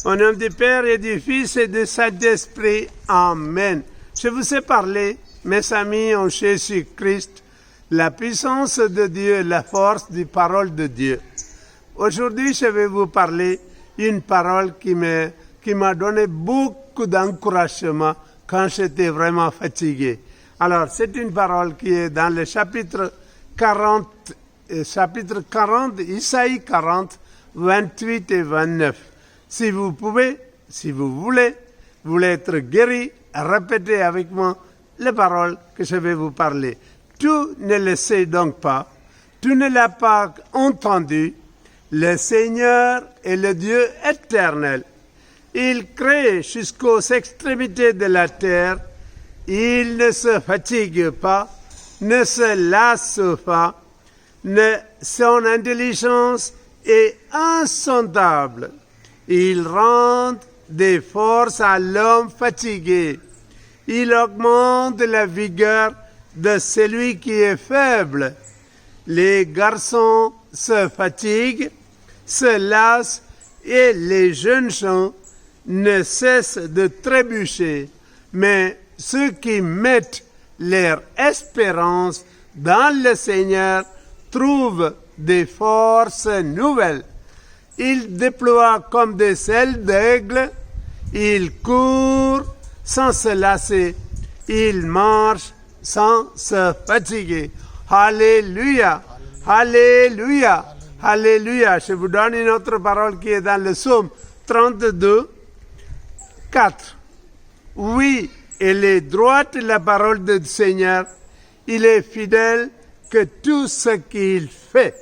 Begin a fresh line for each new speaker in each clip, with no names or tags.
Au nom du Père et du Fils et du Saint-Esprit. Amen. Je vous ai parlé, mes amis en Jésus-Christ, la puissance de Dieu, la force des paroles de Dieu. Aujourd'hui, je vais vous parler une parole qui m'a donné beaucoup d'encouragement quand j'étais vraiment fatigué. Alors, c'est une parole qui est dans le chapitre 40, Isaïe 40, 28 et 29. Si vous pouvez, si vous voulez être guéri, répétez avec moi les paroles que je vais vous parler. Tu ne le sais donc pas, tu ne l'as pas entendu, le Seigneur est le Dieu éternel. Il crée jusqu'aux extrémités de la terre, il ne se fatigue pas, ne se lasse pas, son intelligence est insondable. Il rend des forces à l'homme fatigué. Il augmente la vigueur de celui qui est faible. Les garçons se fatiguent, se lassent et les jeunes gens ne cessent de trébucher. Mais ceux qui mettent leur espérance dans le Seigneur trouvent des forces nouvelles. Ils déploient comme des ailes d'aigle, ils courent sans se lasser, ils marchent sans se fatiguer. Alléluia, alléluia, alléluia. Je vous donne une autre parole qui est dans le psaume 32, 4. Oui, elle est droite la parole du Seigneur, il est fidèle que tout ce qu'il fait.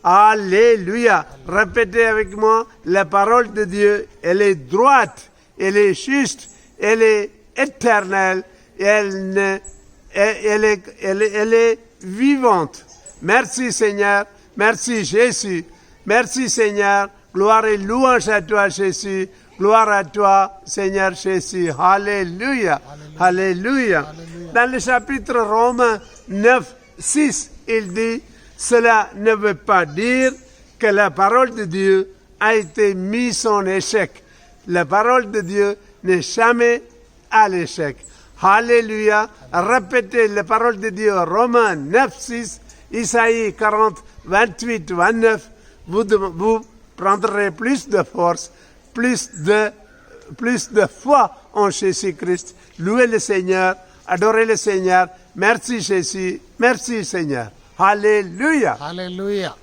Alléluia. Répétez avec moi, la parole de Dieu, elle est droite, elle est juste, elle est éternelle, elle est vivante. Merci Seigneur, merci Jésus, merci Seigneur, gloire et louange à toi Jésus, gloire à toi Seigneur Jésus. Alléluia, alléluia. Dans le chapitre Romains 9, 6, il dit, cela ne veut pas dire que la parole de Dieu a été mise en échec. La parole de Dieu n'est jamais à l'échec. Alléluia. Répétez la parole de Dieu. Romains 9, 6, Isaïe 40, 28, 29. Vous prendrez plus de force, plus de foi en Jésus-Christ. Louez le Seigneur, adorez le Seigneur. Merci Jésus, merci Seigneur. Alléluia.
Hallelujah.